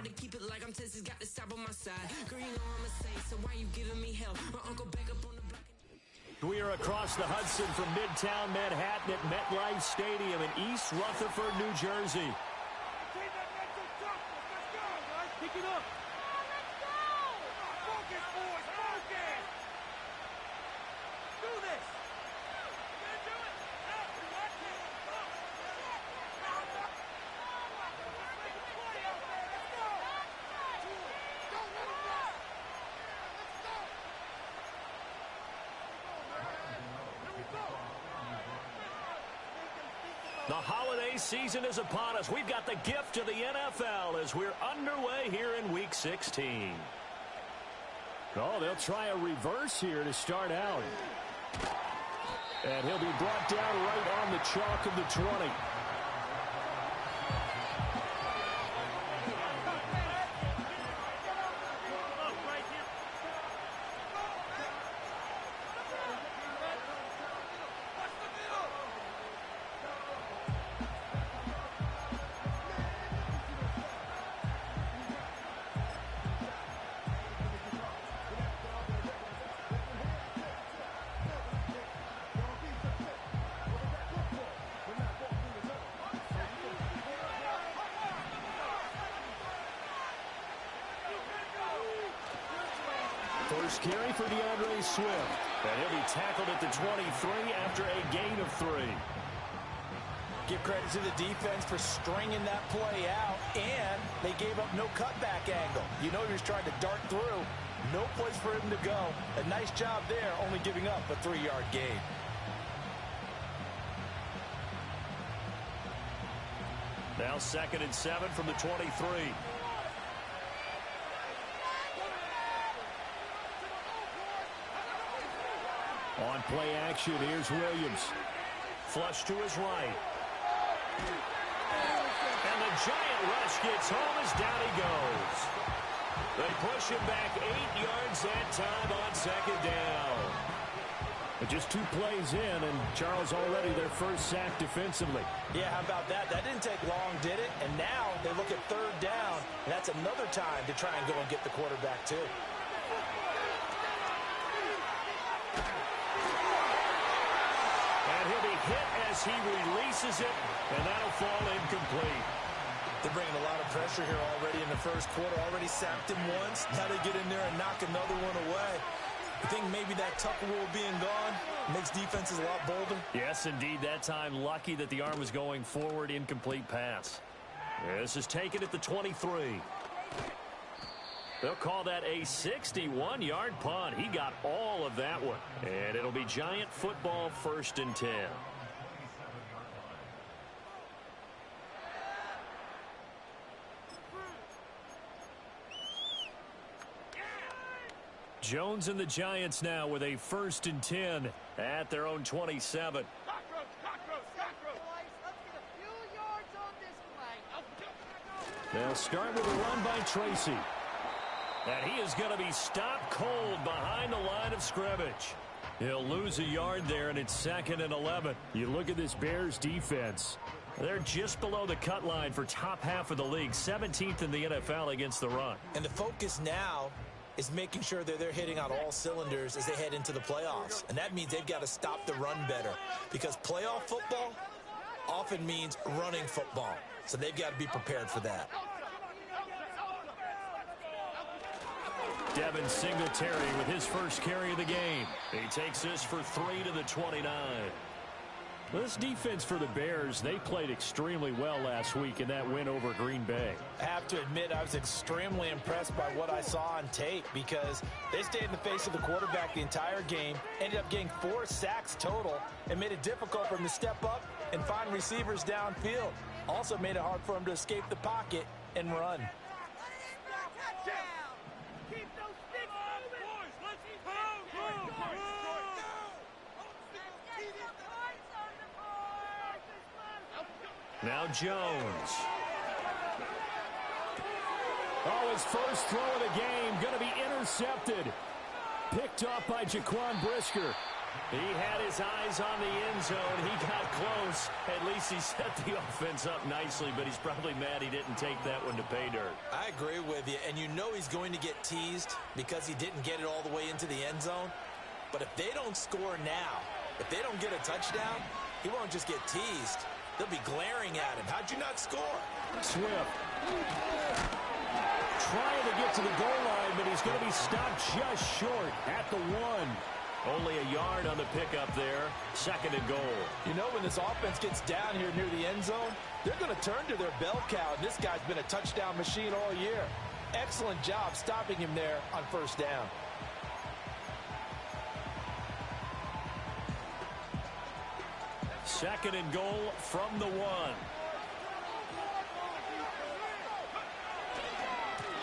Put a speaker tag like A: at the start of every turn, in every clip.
A: to keep it like I'm Texas, got the stop on my side. Girl, you know I'm a saint, so why you giving me hell? My uncle back up on the block.
B: We are across the Hudson from Midtown Manhattan at MetLife Stadium in East Rutherford, New Jersey.
C: Pick it up. Let's go. Focus, boys. Focus. Do this. You're going to do it. We want to. Let's make a play out there. Let's go. Don't let him rest. Let's go. Here we go.
B: The holiday season is upon us. We've got the gift of the NFL as we're underway here in Week 16.
D: Oh, they'll try a reverse here to start out. And he'll be brought down right on the chalk of the 20. First carry for DeAndre Swift. And he'll be tackled at the 23 after a gain of 3.
E: Give credit to the defense for stringing that play out, and they gave up no cutback angle. You know he was trying to dart through. No place for him to go. A nice job there, only giving up a 3-yard gain.
B: Now 2nd and 7 from the 23.
D: On play action, here's Williams.
B: Flush to his right. And the giant rush gets home as down he goes. They push him back 8 yards that time on 2nd down.
D: But just 2 plays in, and Charles already their first sack defensively.
E: Yeah, how about that? That didn't take long, did it? And now they look at 3rd down, and that's another time to try and go and get the quarterback, too.
B: He'll be hit as he releases it, and that'll fall incomplete.
E: They're bringing a lot of pressure here already in the first quarter. Already sacked him once. Now they get in there and knock another one away. I think maybe that Tucker rule being gone makes defenses a lot bolder.
B: Yes, indeed. That time, lucky that the arm was going forward. Incomplete pass. This is taken at the 23. They'll call that a 61-yard punt. He got all of that one. And it'll be Giant football 1st and 10. Jones and the Giants now with a 1st and 10 at their own 27.
D: They'll start with a run by Tracy.
B: And he is going to be stopped cold behind the line of scrimmage. He'll lose a yard there, and it's 2nd and 11.
D: You look at this Bears defense.
B: They're just below the cut line for top half of the league, 17th in the NFL against the run.
E: And the focus now is making sure that they're hitting on all cylinders as they head into the playoffs. And that means they've got to stop the run better, because playoff football often means running football. So they've got to be prepared for that.
B: Devin Singletary with his first carry of the game. He takes this for 3 to the 29.
D: This defense for the Bears, they played extremely well last week in that win over Green Bay.
E: I have to admit, I was extremely impressed by what I saw on tape, because they stayed in the face of the quarterback the entire game, ended up getting 4 sacks total, and made it difficult for him to step up and find receivers downfield. Also made it hard for him to escape the pocket and run.
B: Now Jones.
D: Oh, his first throw of the game going to be intercepted. Picked off by Jaquan Brisker.
B: He had his eyes on the end zone. He got close. At least he set the offense up nicely, but he's probably mad he didn't take that one to pay dirt.
E: I agree with you, and you know he's going to get teased because he didn't get it all the way into the end zone. But if they don't score now, if they don't get a touchdown, he won't just get teased. They'll be glaring at him. How'd you not score?
D: Swift trying to get to the goal line, but he's going to be stopped just short at the 1.
B: Only a yard on the pickup there. 2nd and goal.
E: You know, when this offense gets down here near the end zone, they're going to turn to their bell cow, and this guy's been a touchdown machine all year. Excellent job stopping him there on 1st down.
B: Second and goal from the 1.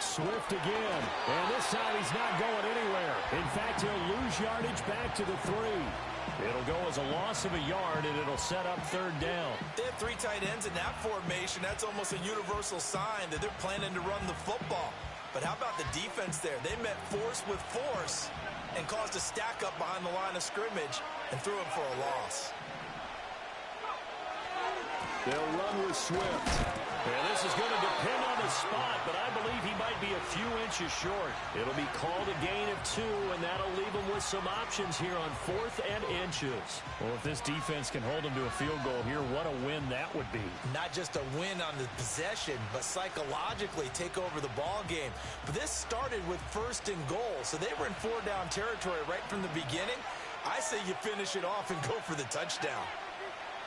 D: Swift again, and this time he's not going anywhere. In fact, he'll lose yardage back to the 3.
B: It'll go as a loss of a yard, and it'll set up 3rd down.
E: They have 3 tight ends in that formation. That's almost a universal sign that they're planning to run the football. But how about the defense there? They met force with force and caused a stack up behind the line of scrimmage and threw him for a loss.
D: They'll run with Swift.
B: And this is going to depend on the spot, but I believe he might be a few inches short. It'll be called a gain of 2, and that'll leave him with some options here on 4th and inches.
D: Well, if this defense can hold him to a field goal here, what a win that would be.
E: Not just a win on the possession, but psychologically take over the ball game. But this started with 1st and goal, so they were in 4-down territory right from the beginning. I say you finish it off and go for the touchdown.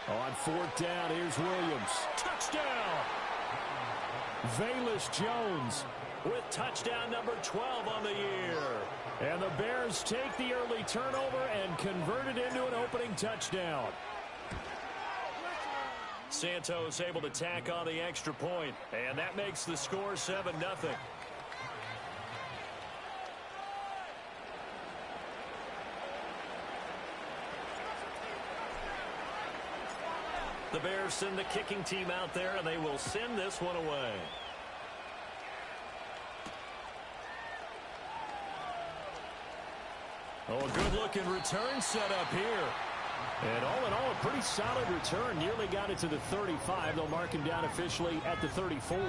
D: On 4th down, here's Williams.
B: Touchdown!
D: Velus Jones
B: with touchdown number 12 on the year.
D: And the Bears take the early turnover and convert it into an opening touchdown.
B: Santos able to tack on the extra point, and that makes the score 7-0. The Bears send the kicking team out there, and they will send this one away.
D: Oh, a good-looking return set up here. And all in all, a pretty solid return. Nearly got it to the 35. They'll mark him down officially at the 34.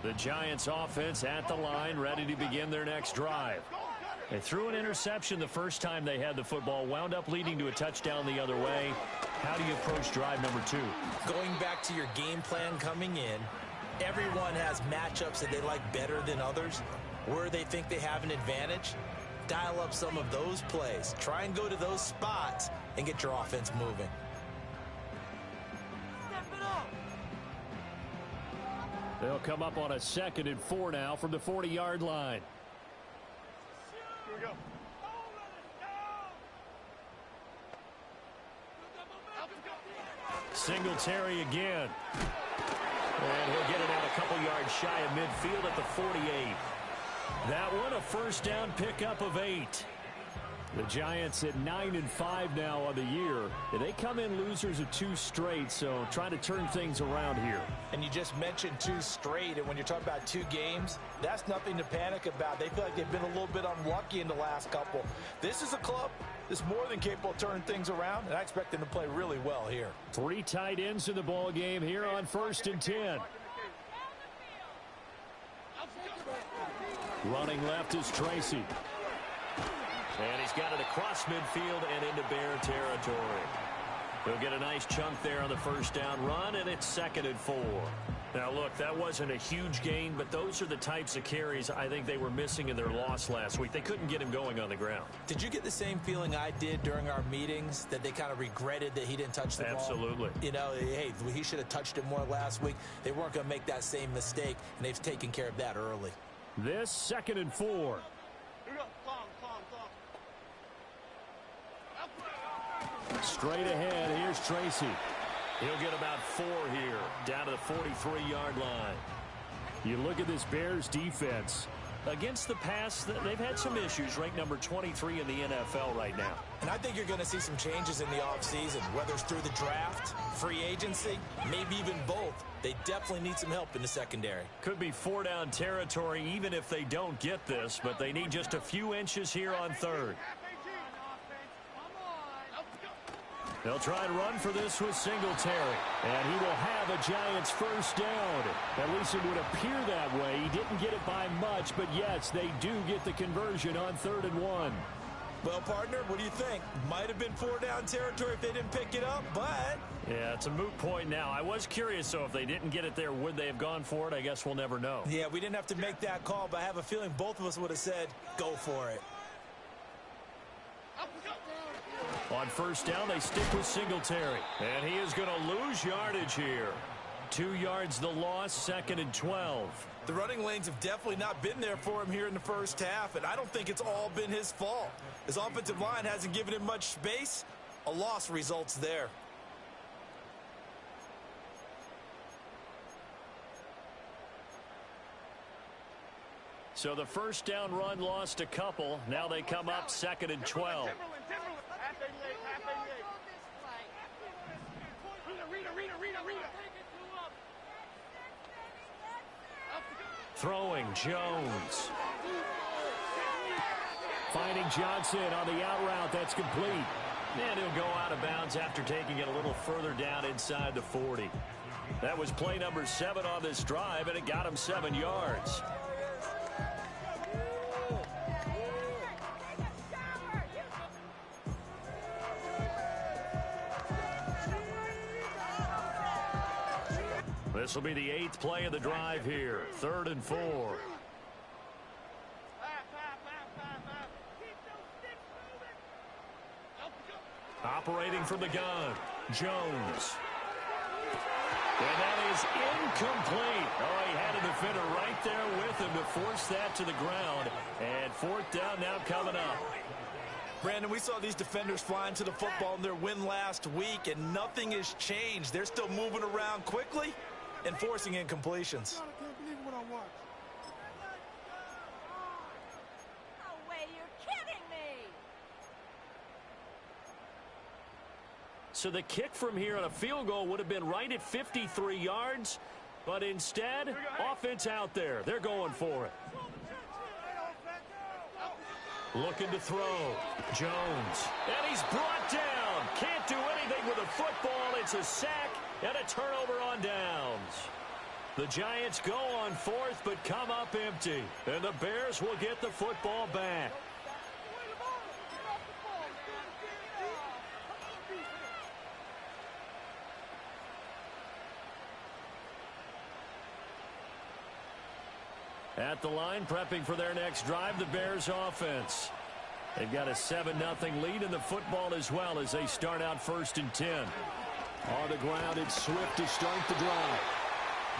B: The Giants offense at the line, ready to begin their next drive. They threw an interception the first time they had the football, wound up leading to a touchdown the other way. How do you approach drive number 2?
E: Going back to your game plan coming in, everyone has matchups that they like better than others. Where they think they have an advantage, dial up some of those plays. Try and go to those spots and get your offense moving.
D: They'll come up on a 2nd and 4 now from the 40-yard line.
C: Here we go.
B: Singletary again. And he'll get it out a couple yards shy of midfield at the 48. That one a 1st down pickup of 8.
D: The Giants at 9-5 now on the year. They come in losers of 2 straight, so trying to turn things around here.
E: And you just mentioned 2 straight, and when you're talking about 2 games, that's nothing to panic about. They feel like they've been a little bit unlucky in the last couple. This is a club that's more than capable of turning things around, and I expect them to play really well here.
D: 3 tight ends in the ball game here on 1st and 10. Running left is Tracy.
B: And he's got it across midfield and into Bear territory. He'll get a nice chunk there on the 1st down run, and it's 2nd and 4. Now, look, that wasn't a huge gain, but those are the types of carries I think they were missing in their loss last week. They couldn't get him going on the ground.
E: Did you get the same feeling I did during our meetings, that they kind of regretted that he didn't touch the ball?
B: Absolutely.
E: You know, hey, he should have touched it more last week. They weren't going to make that same mistake, and they've taken care of that early.
D: This 2nd and 4.
C: Here we go. Calm.
D: Straight ahead, here's Tracy.
B: He'll get about 4 here, down to the 43-yard line.
D: You look at this Bears defense.
B: Against the pass, they've had some issues, ranked number 23 in the NFL right now.
E: And I think you're going to see some changes in the offseason, whether it's through the draft, free agency, maybe even both. They definitely need some help in the secondary.
B: Could be 4-down territory even if they don't get this, but they need just a few inches here on third. They'll try and run for this with Singletary. And he will have a Giants first down. At least it would appear that way. He didn't get it by much, but yes, they do get the conversion on 3rd and 1.
E: Well, partner, what do you think? Might have been 4-down territory if they didn't pick it up, but...
B: Yeah, it's a moot point now. I was curious, so if they didn't get it there, would they have gone for it? I guess we'll never know.
E: Yeah, we didn't have to make that call, but I have a feeling both of us would have said, go for it.
B: On first down, they stick with Singletary. And he is going to lose yardage here. 2 yards the loss, 2nd and 12.
E: The running lanes have definitely not been there for him here in the first half, and I don't think it's all been his fault. His offensive line hasn't given him much space. A loss results there.
B: So the first down run lost a couple. Now they come up 2nd and 12. Throwing Jones. Finding Johnson on the out route. That's complete. And he'll go out of bounds after taking it a little further down inside the 40. That was play number 7 on this drive, and it got him 7 yards. This will be the 8th play of the drive here. 3rd and 4. Operating from the gun, Jones. And that is incomplete. Oh, he had a defender right there with him to force that to the ground. And 4th down now coming up.
E: Brandon, we saw these defenders flying to the football in their win last week, and nothing has changed. They're still moving around quickly and forcing incompletions.
C: I can't believe what I watched.
F: No way, you're kidding me!
B: So the kick from here on a field goal would have been right at 53 yards, but instead, offense out there. They're going for it. Looking to throw. Jones. And he's brought down. Can't do anything with a football. It's a sack and a turnover on downs. The Giants go on 4th but come up empty. And the Bears will get the football back. At the line, prepping for their next drive, the Bears offense. They've got a 7-0 lead in the football as well as they start out 1st and 10. On the ground, it's Swift to start the drive.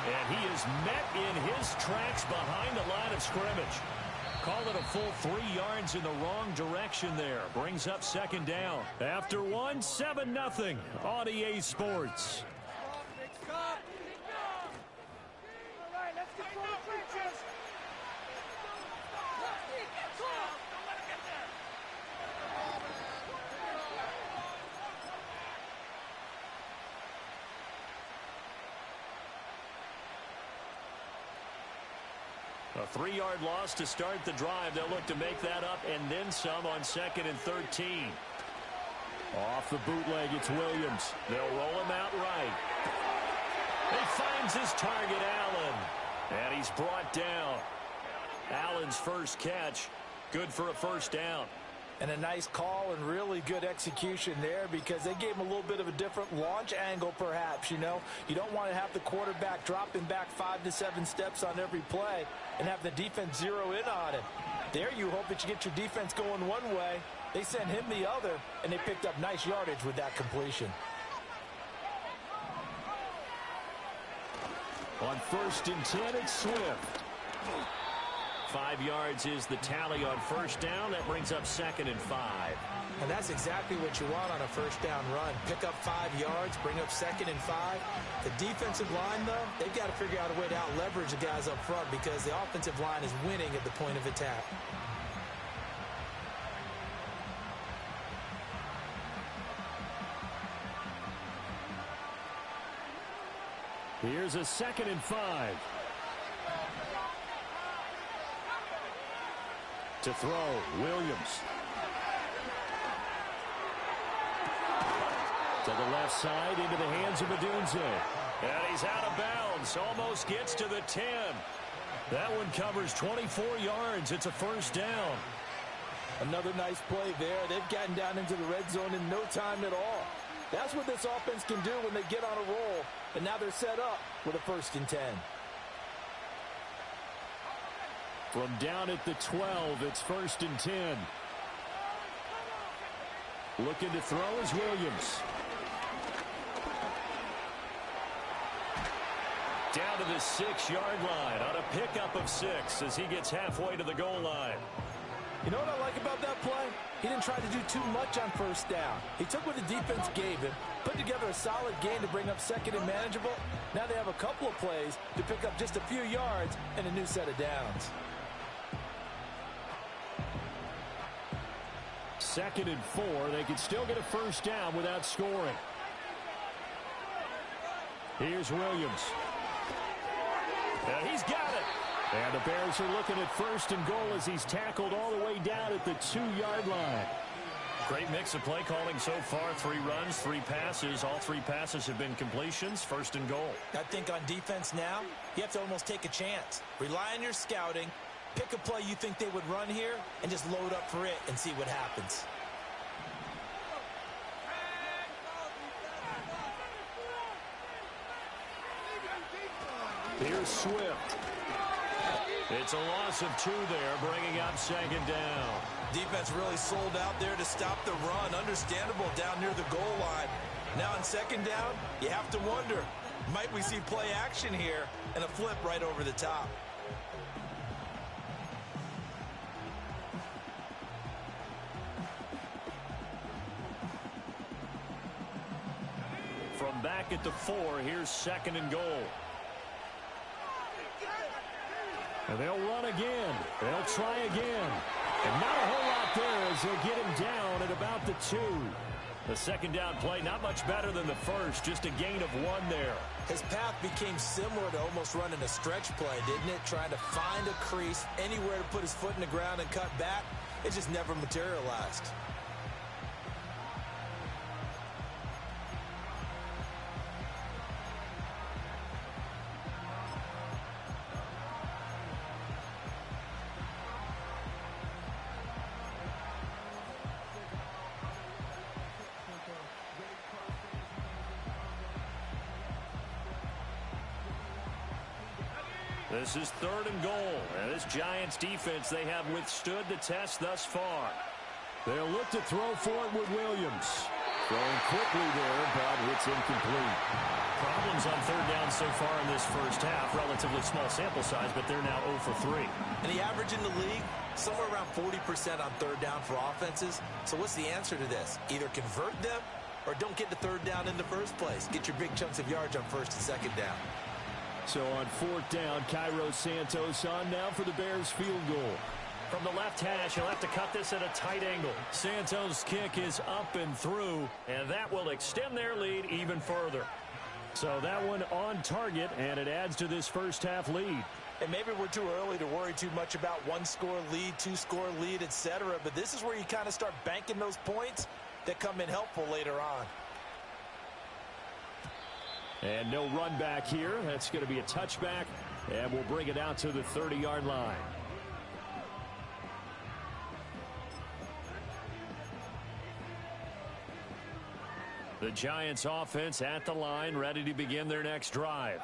B: And he is met in his tracks behind the line of scrimmage. Call it a full 3 yards in the wrong direction there. Brings up 2nd down. After 1, 7-0 on EA Sports. A 3-yard loss to start the drive. They'll look to make that up and then some on 2nd and 13. Off the bootleg, it's Williams. They'll roll him out right. He finds his target, Allen. And he's brought down. Allen's first catch. Good for a 1st down.
E: And a nice call and really good execution there because they gave him a little bit of a different launch angle perhaps, you know. You don't want to have the quarterback dropping back 5 to 7 steps on every play and have the defense zero in on him. There you hope that you get your defense going one way. They sent him the other, and they picked up nice yardage with that completion.
B: On 1st and 10, it's Swift. 5 yards is the tally on 1st down. That brings up 2nd and 5.
E: And that's exactly what you want on a 1st down run. Pick up 5 yards, bring up 2nd and 5. The defensive line, though, they've got to figure out a way to out-leverage the guys up front because the offensive line is winning at the point of attack.
D: Here's a 2nd and 5. To throw, Williams. To the left side, into the hands of Madunze. And he's out of bounds. Almost gets to the 10. That one covers 24 yards. It's a 1st down.
E: Another nice play there. They've gotten down into the red zone in no time at all. That's what this offense can do when they get on a roll. And now they're set up with a 1st and 10.
D: From down at the 12, it's 1st and 10. Looking to throw is Williams. Down to the 6-yard line on a pickup of 6 as he gets halfway to the goal line.
E: You know what I like about that play? He didn't try to do too much on 1st down. He took what the defense gave him, put together a solid game to bring up 2nd and manageable. Now they have a couple of plays to pick up just a few yards and a new set of downs.
D: 2nd and 4. They can still get a 1st down without scoring. Here's Williams. And he's got it. And the Bears are looking at 1st and goal as he's tackled all the way down at the 2-yard line.
B: Great mix of play calling so far. 3 runs, 3 passes. All 3 passes have been completions. 1st and goal.
E: I think on defense now, you have to almost take a chance. Rely on your scouting. Pick a play you think they would run here and just load up for it and see what happens.
D: Here's Swift. It's a loss of 2 there, bringing up 2nd down.
E: Defense really sold out there to stop the run. Understandable down near the goal line. Now on 2nd down, you have to wonder, might we see play action here and a flip right over the top?
D: From back at the 4, here's 2nd and goal. And they'll run again. They'll try again. And not a whole lot there as they'll get him down at about the 2. The 2nd down play not much better than the 1st. Just a gain of 1 there.
E: His path became similar to almost running a stretch play, didn't it? Trying to find a crease, anywhere to put his foot in the ground and cut back. It just never materialized.
D: This is 3rd and goal. And this Giants defense, they have withstood the test thus far. They'll look to throw for it with Williams. Throwing quickly there, but it's incomplete.
B: Problems on 3rd down so far in this 1st half. Relatively small sample size, but they're now 0 for 3.
E: And the average in the league, somewhere around 40% on 3rd down for offenses. So what's the answer to this? Either convert them or don't get the 3rd down in the first place. Get your big chunks of yards on 1st and 2nd down.
D: So on 4th down, Cairo Santos on now for the Bears field goal.
B: From the left hash, he'll have to cut this at a tight angle.
D: Santos' kick is up and through,
B: and that will extend their lead even further.
D: So that one on target, and it adds to this 1st half lead.
E: And maybe we're too early to worry too much about 1-score lead, 2-score lead, etc. But this is where you kind of start banking those points that come in helpful later on.
D: And no run back here. That's going to be a touchback, and we'll bring it out to the 30-yard line. The Giants offense at the line, ready to begin their next drive.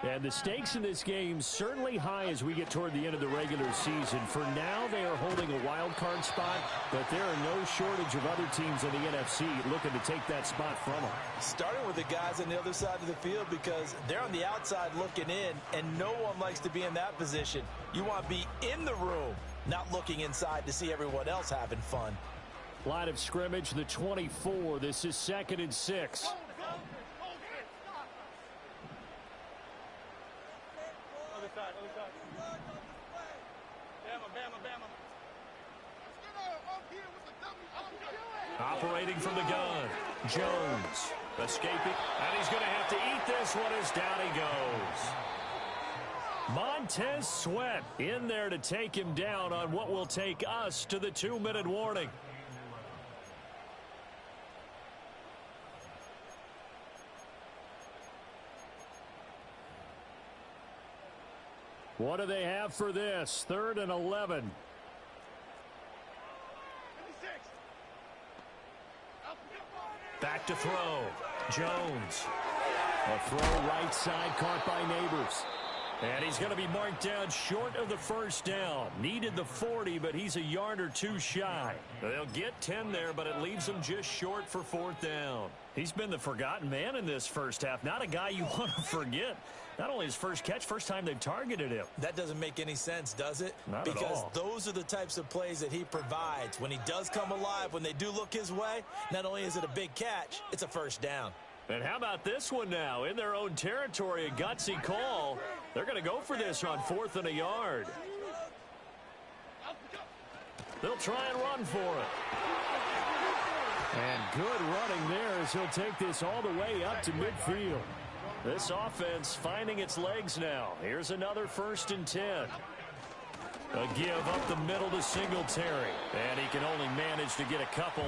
D: And the stakes in this game certainly high as we get toward the end of the regular season. For now, they are holding a wild card spot, but there are no shortage of other teams in the NFC looking to take that spot from them.
E: Starting with the guys on the other side of the field because they're on the outside looking in, and no one likes to be in that position. You want to be in the room, not looking inside to see everyone else having fun.
D: Line of scrimmage, the 24. This is 2nd and 6. Operating from the gun, Jones escaping, and he's going to have to eat
B: this one is down he goes. Montez Sweat in there to take him down on what will take us to the 2-minute warning. What do they have for this? 3rd and 11. Back to throw. Jones. A throw right side caught by Neighbors. And he's going to be marked down short of the first down. Needed the 40, but he's a yard or two shy. They'll get 10 there, but it leaves him just short for 4th down. He's been the forgotten man in this first half. Not a guy you want to forget. Not only his first catch, first time they've targeted him.
E: That doesn't make any sense, does it?
B: Not at all.
E: Because those are the types of plays that he provides. When he does come alive, when they do look his way, not only is it a big catch, it's a first down.
B: And how about this one now? In their own territory, a gutsy call. They're going to go for this on 4th and a yard. They'll try and run for it. And good running there as he'll take this all the way up to midfield. This offense finding its legs now. Here's another 1st and 10. A give up the middle to Singletary. And he can only manage to get a couple.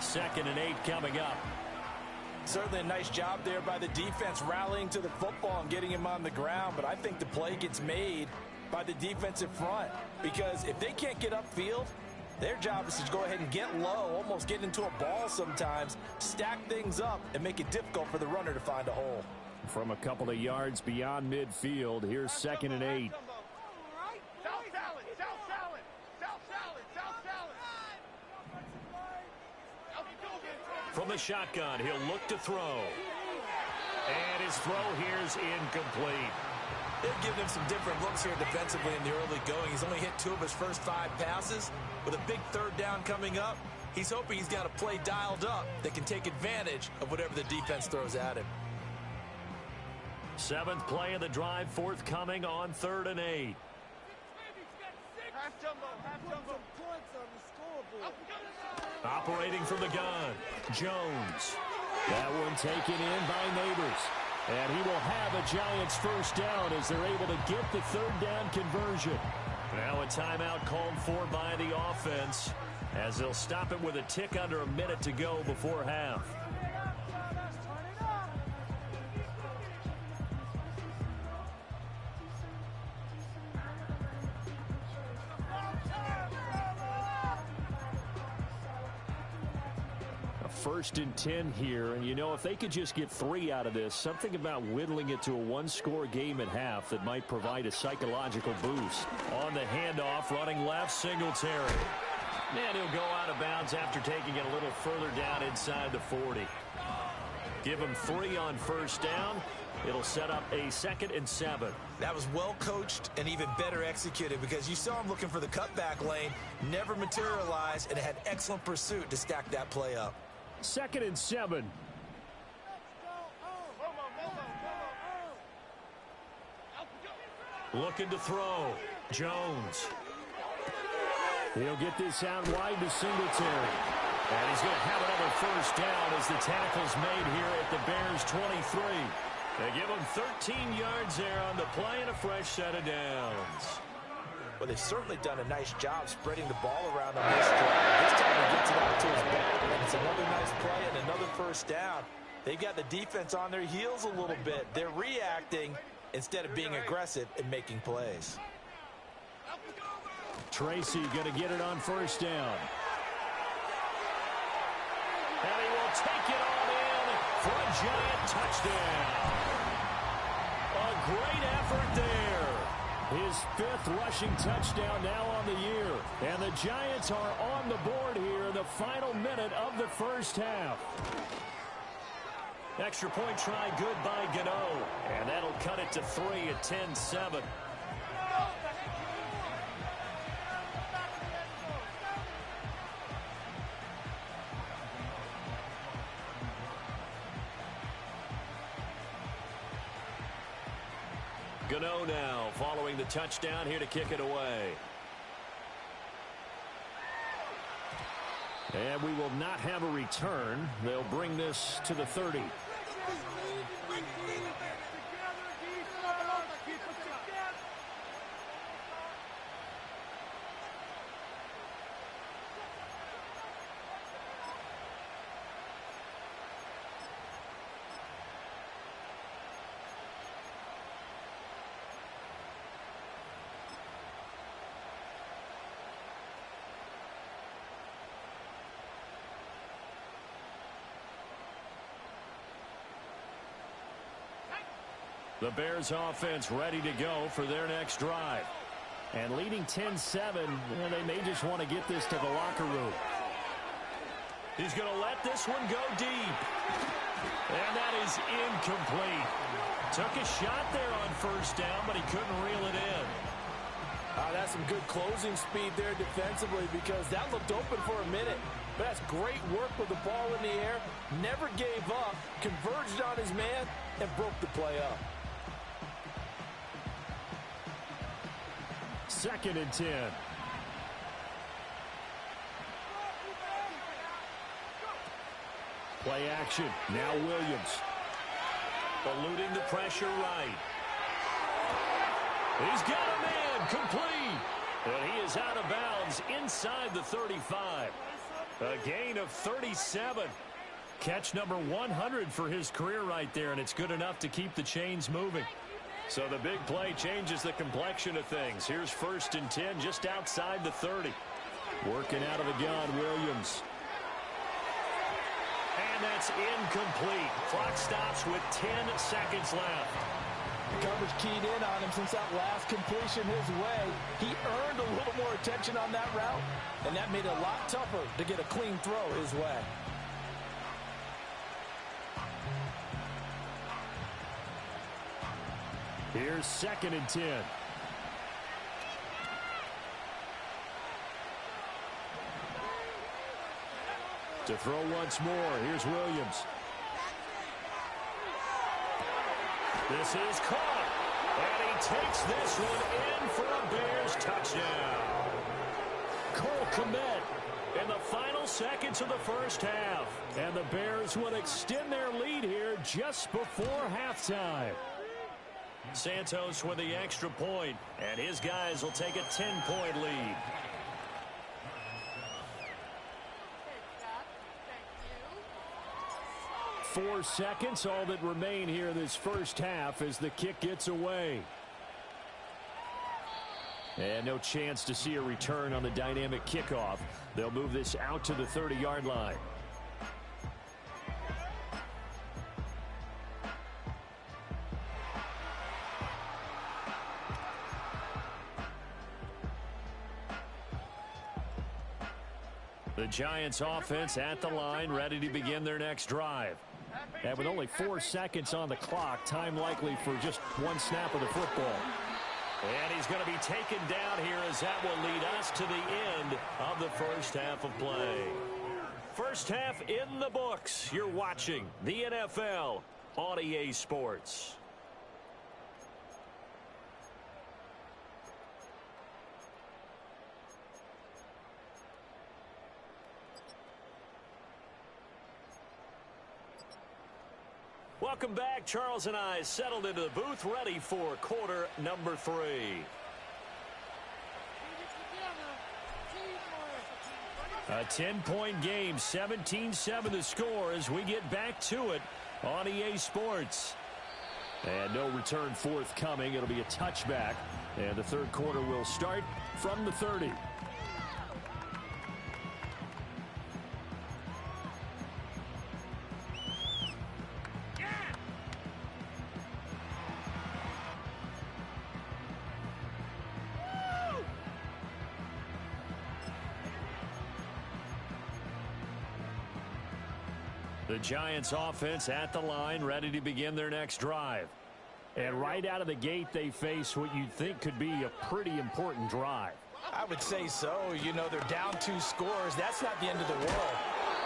B: 2nd and 8 coming up.
E: Certainly a nice job there by the defense rallying to the football and getting him on the ground. But I think the play gets made by the defensive front. Because if they can't get upfield, their job is to go ahead and get low, almost get into a ball sometimes, stack things up, and make it difficult for the runner to find a hole.
B: From a couple of yards beyond midfield, here's 2nd and 8. From the shotgun, he'll look to throw. And his throw here's incomplete.
E: They've given him some different looks here defensively in the early going. He's only hit 2 of his first 5 passes. With a big 3rd down coming up, he's hoping he's got a play dialed up that can take advantage of whatever the defense throws at him.
B: 7th play of the drive, forthcoming on 3rd and 8.
C: Half jumbo.
B: Operating from the gun, Jones. That one taken in by Neighbors. And he will have a Giants first down as they're able to get the 3rd down conversion. Now a timeout called for by the offense as they'll stop it with a tick under a minute to go before half. A 1st and 10 here, and you know, if they could just get 3 out of this, something about whittling it to a 1-score game at half that might provide a psychological boost. On the handoff, running left, Singletary. And he'll go out of bounds after taking it a little further down inside the 40. Give him 3 on first down. It'll set up a 2nd and 7.
E: That was well coached and even better executed because you saw him looking for the cutback lane, never materialized, and had excellent pursuit to stack that play up.
B: 2nd and 7. Looking to throw. Jones. He'll get this out wide to Singletary. And he's going to have another first down as the tackle's made here at the Bears 23. They give him 13 yards there on the play and a fresh set of downs.
E: Well, they've certainly done a nice job spreading the ball around on this drive. This time he gets it out to his back, and it's another nice play and another first down. They've got the defense on their heels a little bit. They're reacting instead of being aggressive and making plays.
B: Tracy going to get it on first down. And he will take it on in for a Giant touchdown. A great effort there. His 5th rushing touchdown now on the year. And the Giants are on the board here in the final minute of the first half. Extra point try good by Gano. And that'll cut it to 3 at 10-7. Gano now following the touchdown here to kick it away. And we will not have a return. They'll bring this to the 30.
D: The Bears offense ready to go for their next drive. And leading 10-7, they may just want to get this to the locker room. He's going to let this one go deep. And that is incomplete. Took a shot there on first down, but he couldn't reel it in.
E: That's some good closing speed there defensively, because that looked open for a minute. But that's great work with the ball in the air. Never gave up, converged on his man, and broke the play up.
D: 2nd and 10. Play action. Now Williams.
B: Eluding the pressure right. He's got a man complete. And he is out of bounds inside the 35. A gain of 37.
D: Catch number 100 for his career right there, and it's good enough to keep the chains moving.
B: So the big play changes the complexion of things. Here's 1st and 10 just outside the 30.
D: Working out of the gun, Williams.
B: And that's incomplete. Clock stops with 10 seconds left.
E: Coverage keyed in on him since that last completion his way. He earned a little more attention on that route, and that made it a lot tougher to get a clean throw his way.
D: Here's 2nd and 10. To throw once more, here's Williams.
B: This is caught, and he takes this one in for a Bears touchdown.
D: Cole Kmet in the final seconds of the first half. And the Bears would extend their lead here just before halftime.
B: Santos with the extra point, and his guys will take a 10-point lead.
F: Thank you.
D: 4 seconds, all that remain here this first half as the kick gets away. And no chance to see a return on the dynamic kickoff. They'll move this out to the 30-yard line. The Giants offense at the line, ready to begin their next drive. And with only 4 seconds on the clock, time likely for just one snap of the football.
B: And he's going to be taken down here, as that will lead us to the end of the first half of play. First half in the books. You're watching the NFL on EA Sports. Welcome back. Charles and I settled into the booth, ready for quarter number 3.
D: A 10-point game, 17-7 the score as we get back to it on EA Sports. And no return forthcoming. It'll be a touchback. And the third quarter will start from the 30. The Giants offense at the line, ready to begin their next drive. And right out of the gate, they face what you'd think could be a pretty important drive.
E: I would say so. You know, they're down 2 scores. That's not the end of the world.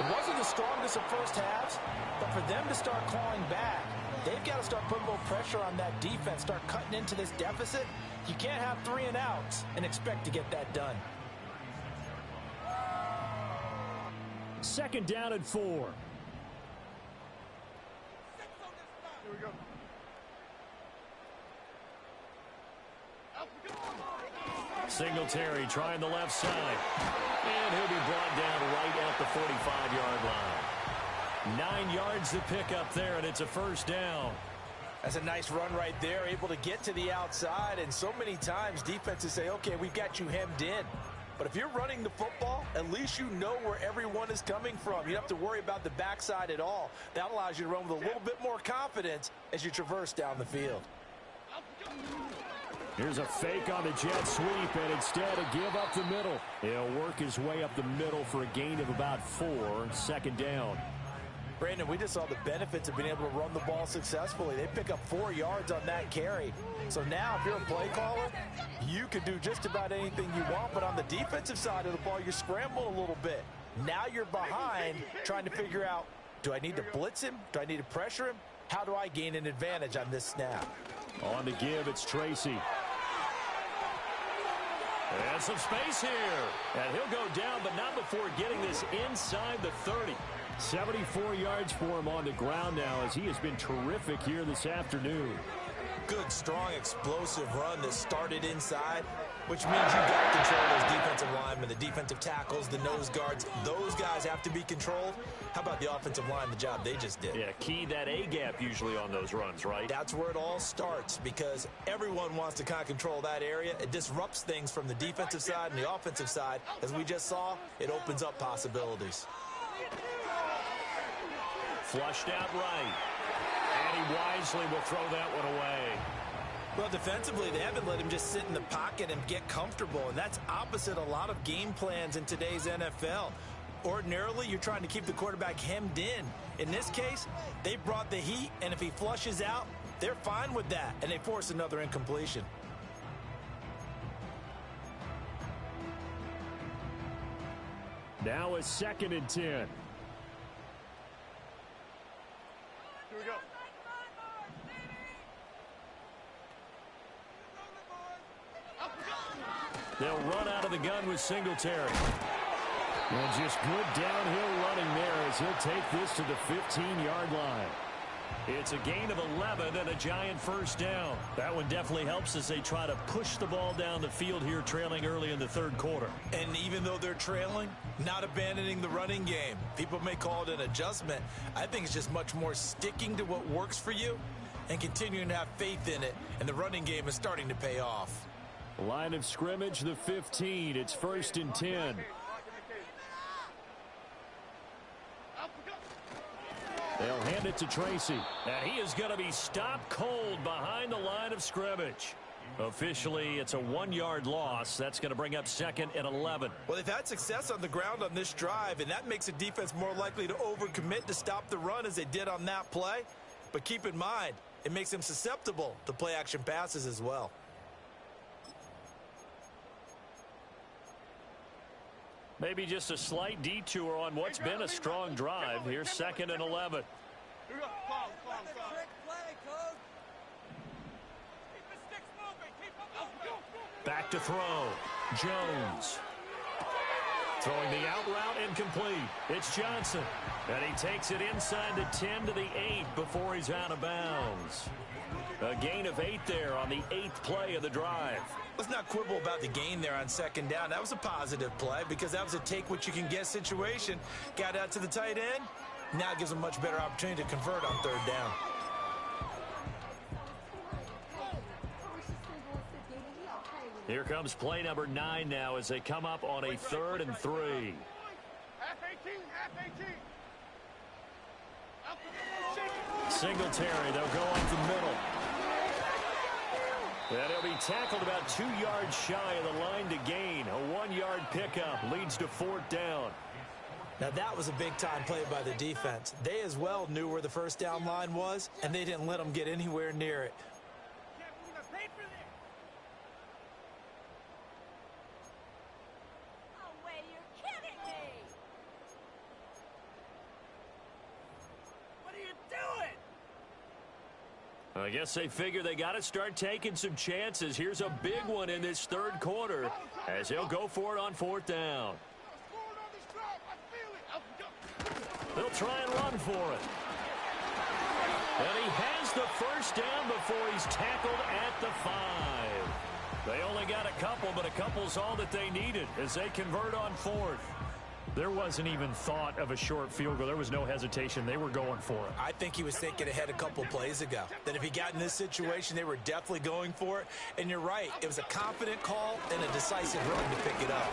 E: It wasn't the strongest of first halves, but for them to start clawing back, they've got to start putting a little pressure on that defense, start cutting into this deficit. You can't have 3 and outs and expect to get that done.
D: 2nd down and 4.
C: Here we go.
D: Singletary trying the left side. And he'll be brought down right at the 45-yard line. 9 yards to pick up there, and it's a first down.
E: That's a nice run right there, able to get to the outside. And so many times defenses say, okay, we've got you hemmed in. But if you're running the football, at least you know where everyone is coming from. You don't have to worry about the backside at all. That allows you to run with a little bit more confidence as you traverse down the field.
D: Here's a fake on the jet sweep, and instead a give up the middle. He'll work his way up the middle for a gain of about 4, second down.
E: Brandon, we just saw the benefits of being able to run the ball successfully. They pick up 4 yards on that carry. So now if you're a play caller, you can do just about anything you want, but on the defensive side of the ball, you're scrambling a little bit. Now you're behind trying to figure out, do I need to blitz him? Do I need to pressure him? How do I gain an advantage on this snap?
D: On the give, it's Tracy.
B: And some space here. And he'll go down, but not before getting this inside the 30.
D: 74 yards for him on the ground now, as he has been terrific here this afternoon.
E: Good, strong, explosive run that started inside, which means you got to control those defensive linemen, the defensive tackles, the nose guards. Those guys have to be controlled. How about the offensive line, the job they just did?
B: Yeah, key that A-gap usually on those runs, right?
E: That's where it all starts, because everyone wants to kind of control that area. It disrupts things from the defensive side and the offensive side. As we just saw, it opens up possibilities.
B: Flushed out right. And he wisely will throw that one away.
E: Well, defensively, they haven't let him just sit in the pocket and get comfortable, and that's opposite a lot of game plans in today's NFL. Ordinarily, you're trying to keep the quarterback hemmed in. In this case, they brought the heat, and if he flushes out, they're fine with that, and they force another incompletion.
D: Now a 2nd and 10.
C: Here we go.
D: They'll run out of the gun with Singletary. And just good downhill running there as he'll take this to the 15-yard line.
B: It's a gain of 11 and a giant first down. That one definitely helps as they try to push the ball down the field here, trailing early in the third quarter.
E: And even though they're trailing, not abandoning the running game. People may call it an adjustment. I think it's just much more sticking to what works for you and continuing to have faith in it. And the running game is starting to pay off.
D: Line of scrimmage, the 15. It's 1st and 10. They'll hand it to Tracy.
B: And he is going to be stopped cold behind the line of scrimmage. Officially, it's a 1-yard loss. That's going to bring up 2nd and 11.
E: Well, they've had success on the ground on this drive, and that makes a defense more likely to overcommit to stop the run as they did on that play. But keep in mind, it makes them susceptible to play-action passes as well.
B: Maybe just a slight detour on what's been a strong drive. Here's 2nd and 11.
C: Here we go. Fall. Keep the sticks moving. Keep them moving.
B: Back to throw. Jones. Throwing the out route incomplete. It's Johnson. And he takes it inside the 10 to the 8 before he's out of bounds. A gain of 8 there on the 8th play of the drive.
E: Let's not quibble about the gain there on 2nd down. That was a positive play because that was a take-what-you-can-get situation. Got out to the tight end. Now it gives them a much better opportunity to convert on 3rd down.
B: Here comes play number 9 now as they come up on a 3rd and 3.
C: Half 18.
B: Singletary, they'll go up the middle. And he'll be tackled about 2 yards shy of the line to gain. A 1-yard pickup leads to 4th down.
E: Now that was a big-time play by the defense. They as well knew where the 1st down line was, and they didn't let them get anywhere near it.
F: No way, you're kidding me!
C: What are you doing?
B: I guess they figure they got to start taking some chances. Here's a big one in this 3rd quarter as he'll go for it on 4th down. They'll try and run for it. And he has the 1st down before he's tackled at the 5. They only got a couple, but a couple's all that they needed as they convert on 4th.
D: There wasn't even thought of a short field goal. There was no hesitation. They were going for it.
E: I think he was thinking ahead a couple plays ago. That if he got in this situation, they were definitely going for it. And you're right. It was a confident call and a decisive run to pick it up.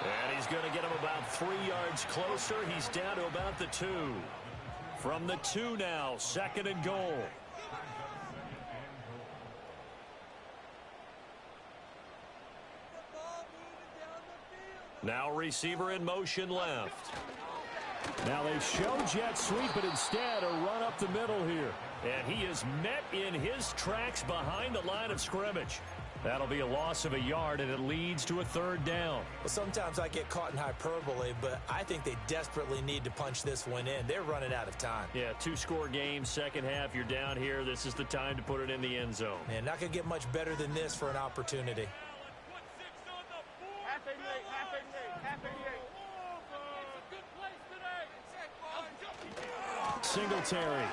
B: And he's going to get him about 3 yards closer. He's down to about the 2. From the 2 now, 2nd and goal. Now receiver in motion left.
D: Now they show jet sweep, but instead a run up the middle here.
B: And he is met in his tracks behind the line of scrimmage. That'll be a loss of a yard, and it leads to a third down.
E: Well, sometimes I get caught in hyperbole, but I think they desperately need to punch this one in. They're running out of time.
B: Yeah, two-score game, second half, you're down here. This is the time to put it in the end zone.
E: Man, not going to get much better than this for an opportunity.
D: Singletary.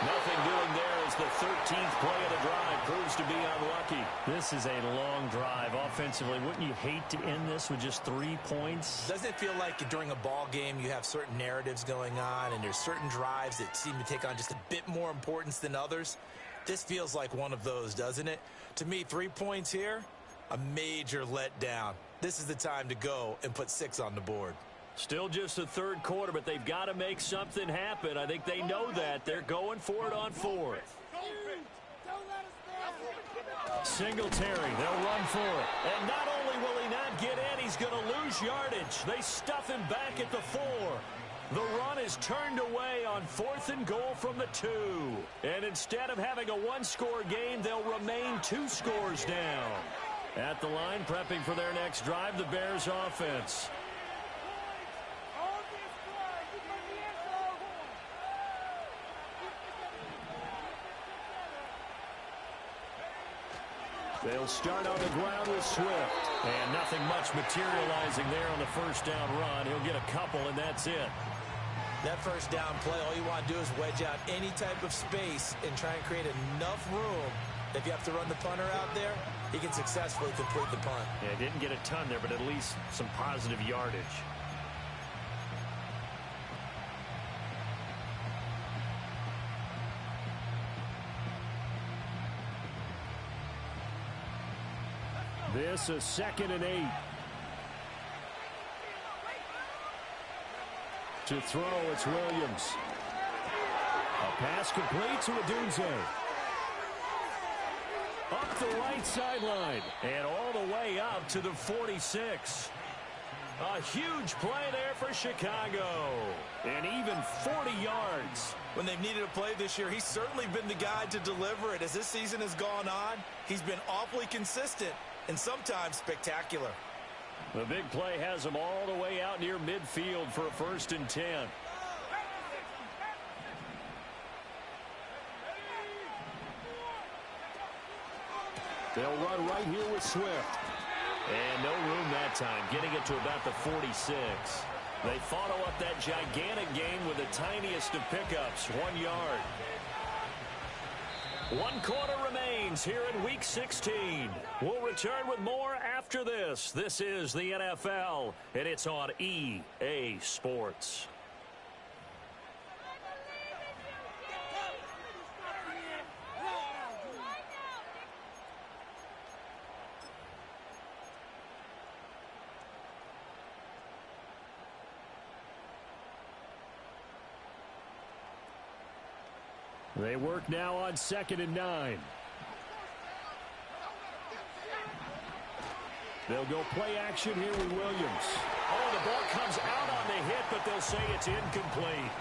B: Nothing doing there as the 13th play of the drive proves to be unlucky.
D: This is a long drive offensively. Wouldn't you hate to end this with just 3 points?
E: Doesn't it feel like during a ball game you have certain narratives going on and there's certain drives that seem to take on just a bit more importance than others? This feels like one of those, doesn't it? To me, 3 points here, a major letdown. This is the time to go and put 6 on the board.
B: Still just the third quarter, but they've got to make something happen. I think they know that. They're going for it on fourth.
D: Singletary, they'll run for it.
B: And not only will he not get in, he's going to lose yardage. They stuff him back at the 4. The run is turned away on 4th and goal from the 2. And instead of having a one-score game, they'll remain 2 scores down. At the line, prepping for their next drive, the Bears offense.
D: They'll start on the ground with Swift.
B: And nothing much materializing there on the first down run. He'll get a couple, and that's it.
E: That first down play, all you want to do is wedge out any type of space and try and create enough room. If you have to run the punter out there, he can successfully complete the punt.
B: Yeah, didn't get a ton there, but at least some positive yardage.
D: This is 2nd and 8. To throw, it's Williams. A pass complete to Adunze. Up the right sideline.
B: And all the way up to the 46. A huge play there for Chicago. And even 40 yards.
E: When they've needed a play this year, he's certainly been the guy to deliver it. As this season has gone on, he's been awfully consistent and sometimes spectacular.
B: The big play has him all the way out near midfield for a 1st and 10.
D: They'll run right here with Swift.
B: And no room that time, getting it to about the 46. They follow up that gigantic gain with the tiniest of pickups, 1 yard. 1 quarter remains here in Week 16. We'll return with more after this. This is the NFL, and it's on EA Sports.
D: They work now on 2nd and 9. They'll go play action here with Williams.
B: Oh, the ball comes out on the hit, but they'll say it's incomplete.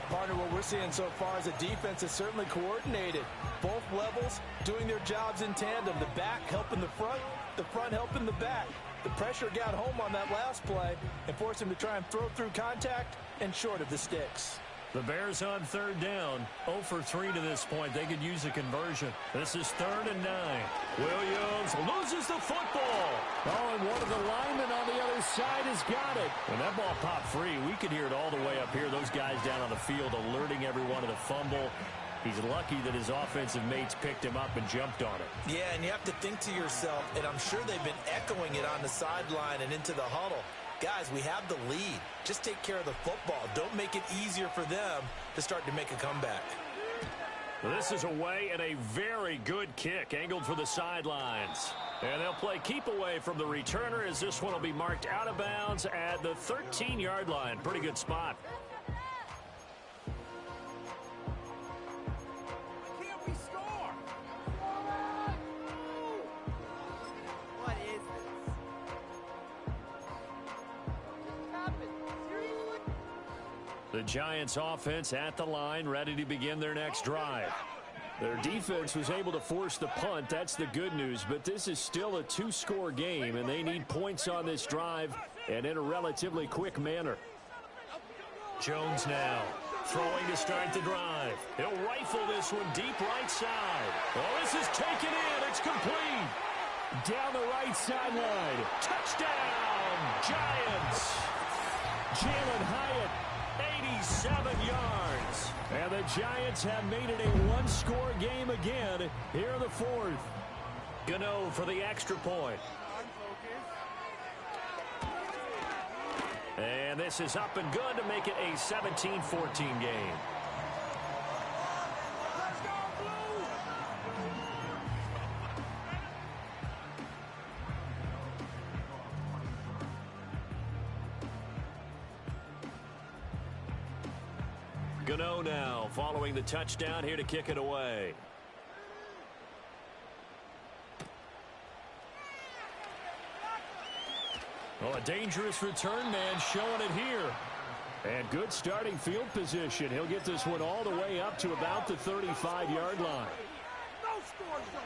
E: Partner, what we're seeing so far is a defense is certainly coordinated. Both levels doing their jobs in tandem. The back helping the front helping the back. The pressure got home on that last play and forced him to try and throw through contact and short of the sticks.
B: The Bears on 3rd down, 0 for 3 to this point. They could use a conversion. This is 3rd and 9. Williams loses the football.
D: Oh, and one of the linemen on the other side has got it.
B: When that ball popped free, we could hear it all the way up here. Those guys down on the field alerting everyone of the fumble. He's lucky that his offensive mates picked him up and jumped on it.
E: Yeah, and you have to think to yourself, and I'm sure they've been echoing it on the sideline and into the huddle. Guys, we have the lead. Just take care of the football. Don't make it easier for them to start to make a comeback.
B: This is away and a very good kick angled for the sidelines. And they'll play keep away from the returner as this one will be marked out of bounds at the 13-yard line. Pretty good spot.
C: Can't we score?
F: What?
B: The Giants offense at the line, ready to begin their next drive. Their defense was able to force the punt. That's the good news, but this is still a two-score game, and they need points on this drive and in a relatively quick manner. Jones now throwing to start the drive. He'll rifle this one deep right side. Oh, this is taken in. It's complete. Down the right sideline. Touchdown, Giants. Jalen Hyatt, 87 yards. And the Giants have made it a one-score game again here in the fourth. Gano for the extra point. And this is up and good to make it a 17-14 game. Gano now following the touchdown here to kick it away. Oh, a dangerous return man showing it here. And good starting field position. He'll get this one all the way up to about the 35-yard line.
C: No score zone.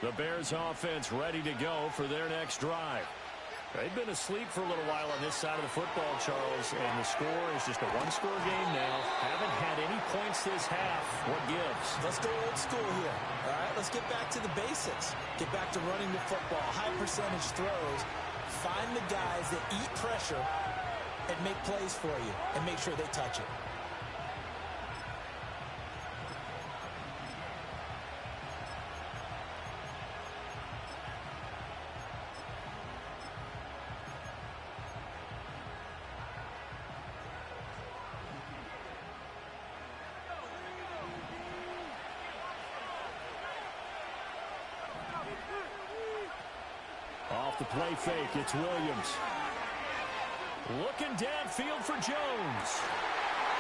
B: The Bears offense ready to go for their next drive. They've been asleep for a little while on this side of the football, Charles, and the score is just a one-score game now. Haven't had any points this half. What gives?
E: Let's go old school here. All right, let's get back to the basics. Get back to running the football, high percentage throws. Find the guys that eat pressure and make plays for you and make sure they touch it.
B: Off the play fake, it's Williams. Looking downfield for Jones.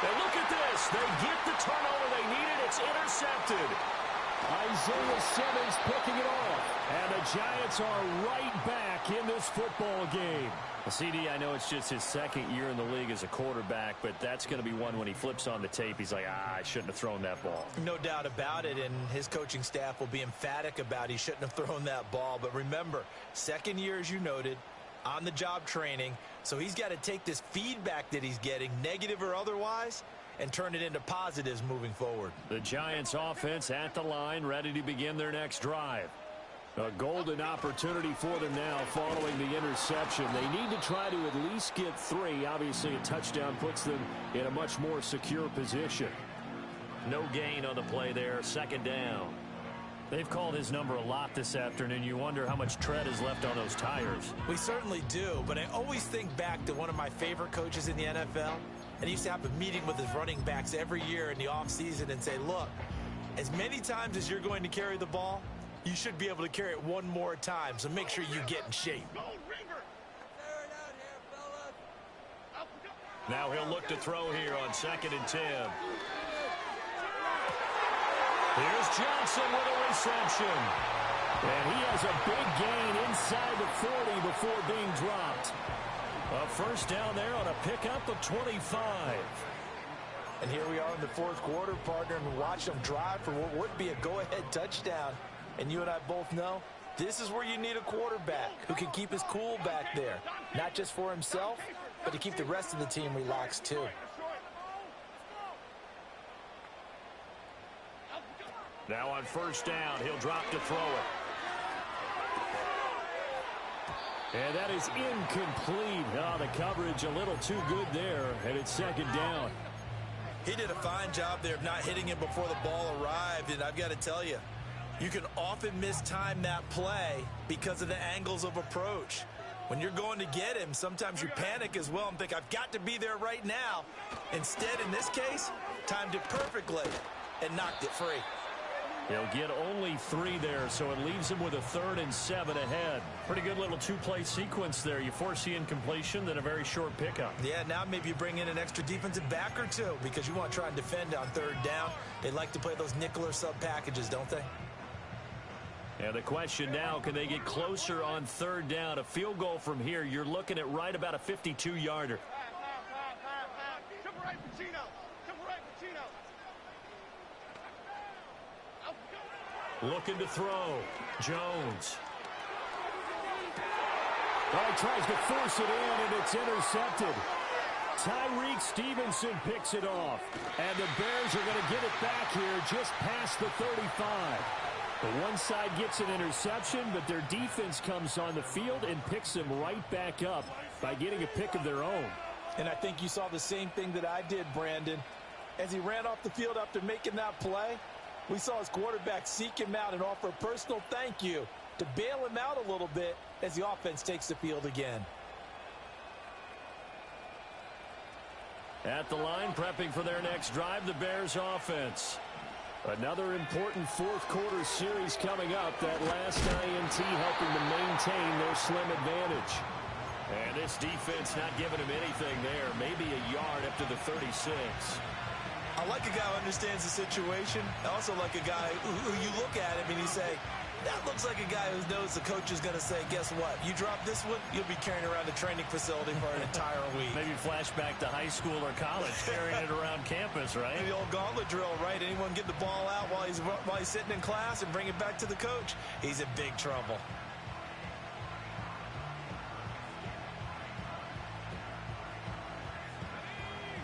B: And look at this. They get the turnover they needed. It's intercepted. Isaiah Simmons picking it off. And the Giants are right back in this football game. Well, CD, I know it's just his second year in the league as a quarterback, but that's going to be one when he flips on the tape. He's like, I shouldn't have thrown that ball.
E: No doubt about it, and his coaching staff will be emphatic about he shouldn't have thrown that ball. But remember, second year, as you noted, on-the-job training, so he's got to take this feedback that he's getting, negative or otherwise, and turn it into positives moving forward.
B: The Giants offense at the line, ready to begin their next drive. A golden opportunity for them now following the interception. They need to try to at least get 3. Obviously, a touchdown puts them in a much more secure position. No gain on the play there, second down. They've called his number a lot this afternoon. You wonder how much tread is left on those tires.
E: We certainly do, but I always think back to one of my favorite coaches in the NFL. And he used to have a meeting with his running backs every year in the offseason and say, look, as many times as you're going to carry the ball, you should be able to carry it one more time, so make sure you get in shape.
B: Now he'll look to throw here on 2nd and 10. Here's Johnson with a reception. And he has a big gain inside the 40 before being dropped. A first down there on a pickup of 25.
E: And here we are in the fourth quarter, partner, and watch them drive for what would be a go-ahead touchdown. And you and I both know this is where you need a quarterback who can keep his cool back there, not just for himself, but to keep the rest of the team relaxed too.
B: Now on first down, he'll drop to throw it. And that is incomplete. Oh, the coverage a little too good there, and it's second down.
E: He did a fine job there of not hitting him before the ball arrived, and I've got to tell you, You can often mistime that play because of the angles of approach. When you're going to get him, sometimes you panic as well and think, I've got to be there right now. Instead, in this case, timed it perfectly and knocked it free.
D: He'll get only 3 there, so it leaves him with a 3rd and 7 ahead. Pretty good little 2-play sequence there. You force the incompletion, then a very short pickup.
E: Yeah, now maybe you bring in an extra defensive back or two because you want to try and defend on 3rd down. They like to play those nickel or sub packages, don't they?
D: And the question now, can they get closer on 3rd down? A field goal from here, you're looking at right about a 52-yarder. Looking to throw. Jones. Oh, he tries to force it in, and it's intercepted. Tyreek Stevenson picks it off. And the Bears are going to get it back here just past the 35. The one side gets an interception, but their defense comes on the field and picks them right back up by getting a pick of their own.
E: And I think you saw the same thing that I did, Brandon. As he ran off the field after making that play, we saw his quarterback seek him out and offer a personal thank you to bail him out a little bit as the offense takes the field again.
D: At the line, prepping for their next drive, the Bears offense. Another important fourth-quarter series coming up. That last INT helping to maintain their slim advantage. And this defense not giving him anything there. Maybe a yard up to the 36.
E: I like a guy who understands the situation. I also like a guy who you look at him and you say, that looks like a guy who knows the coach is going to say, guess what? You drop this one, you'll be carrying around the training facility for an entire week.
D: Maybe flashback to high school or college, carrying it around campus, right?
E: The old gauntlet drill, right? Anyone get the ball out while he's sitting in class and bring it back to the coach? He's in big trouble.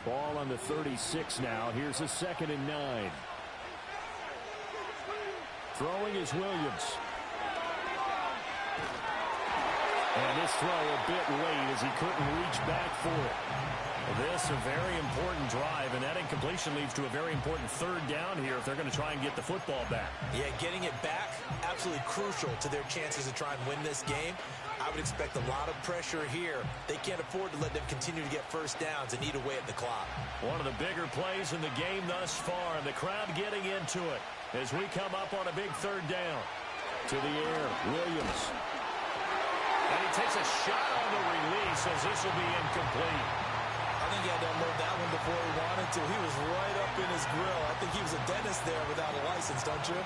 D: Ball on the 36 now. Here's a 2nd and 9. Throwing is Williams. And this throw a bit late as he couldn't reach back for it. This a very important drive, and that incompletion leads to a very important 3rd down here if they're going to try and get the football back.
E: Yeah, getting it back, absolutely crucial to their chances to try and win this game. I would expect a lot of pressure here. They can't afford to let them continue to get first downs and eat away at the clock.
D: One of the bigger plays in the game thus far, and the crowd getting into it as we come up on a big 3rd down. To the air, Williams. And he takes a shot on the release as this will be incomplete.
E: I think he had to unload that one before he wanted to. He was right up in his grill. I think he was a dentist there without a license, don't you?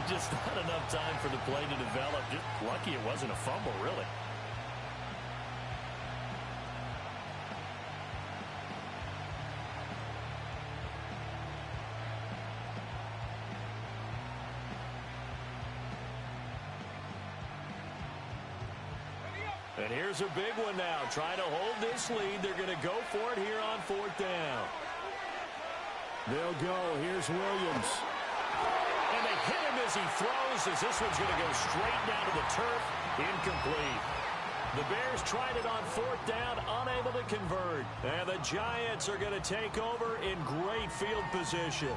D: Just not enough time for the play to develop. Just lucky it wasn't a fumble, really. And here's a big one now. Trying to hold this lead. They're going to go for it here on 4th down. They'll go. Here's Williams. And they hit him as he throws, as this one's going to go straight down to the turf. Incomplete. The Bears tried it on 4th down, unable to convert. And the Giants are going to take over in great field position.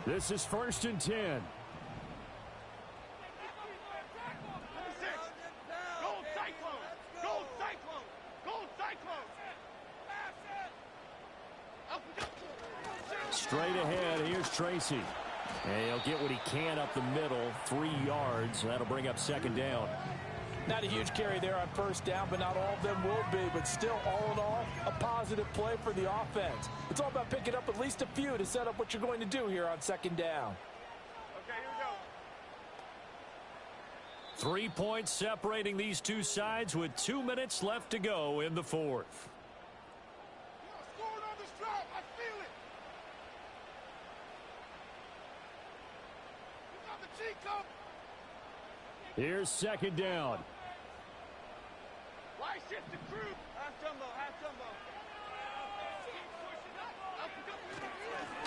D: This is 1st and 10. Straight ahead, here's Tracy. And he'll get what he can up the middle, 3 yards. That'll bring up 2nd down.
E: Not a huge carry there on 1st down, but not all of them will be. But still, all in all, a positive play for the offense. It's all about picking up at least a few to set up what you're going to do here on 2nd down.
C: Okay, here we go.
D: 3 points separating these two sides with 2 minutes left to go in the 4th.
C: Scoring on this drive. I feel it. You got the cheat code.
D: Here's 2nd down.
C: Why shift the crew? Half jumbo, half jumbo.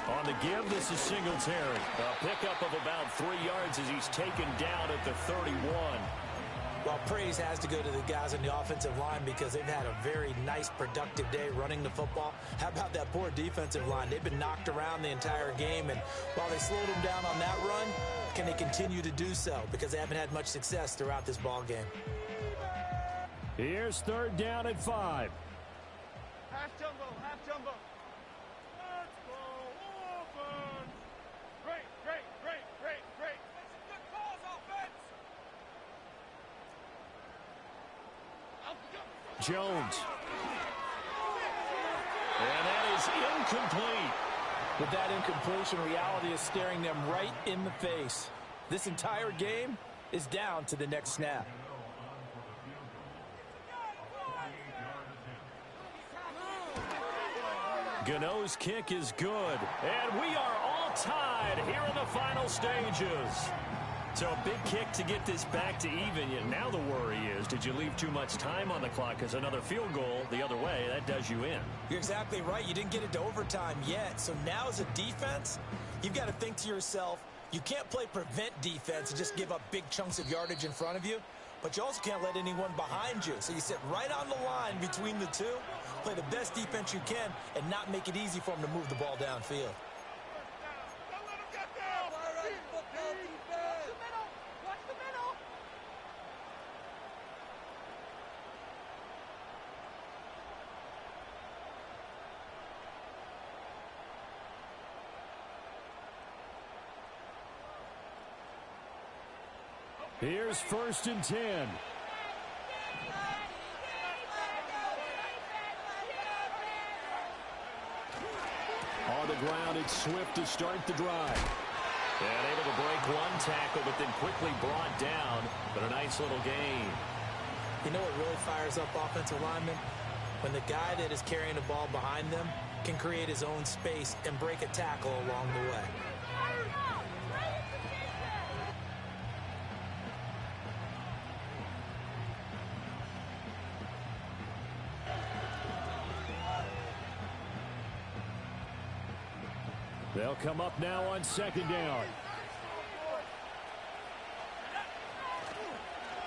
D: On the give, this is Singletary. A pickup of about 3 yards as he's taken down at the 31.
E: Well, praise has to go to the guys on the offensive line because they've had a very nice, productive day running the football. How about that poor defensive line? They've been knocked around the entire game, and while they slowed them down on that run, can they continue to do so? Because they haven't had much success throughout this ball game.
D: Here's 3rd down and 5.
C: Half jumbo, half jumbo. Let's go, offense. Great, great, great, great, great. Make some good calls, offense.
D: Jones. And that is incomplete.
E: With that incompletion, reality is staring them right in the face. This entire game is down to the next snap.
B: Gano's kick is good. And we are all tied here in the final stages. So a big kick to get this back to even. Yet now the worry is, did you leave too much time on the clock? Because another field goal the other way, that does you in.
E: You're exactly right. You didn't get it to overtime yet. So now as a defense, you've got to think to yourself, you can't play prevent defense and just give up big chunks of yardage in front of you. But you also can't let anyone behind you. So you sit right on the line between the two, play the best defense you can, and not make it easy for them to move the ball downfield.
C: Don't let him get there. Watch the middle. Watch the middle.
D: Here's 1st and 10. On the ground, it's Swift to start the drive.
B: And able to break one tackle, but then quickly brought down. But a nice little gain.
E: You know what really fires up offensive linemen? When the guy that is carrying the ball behind them can create his own space and break a tackle along the way.
D: They'll come up now on 2nd down.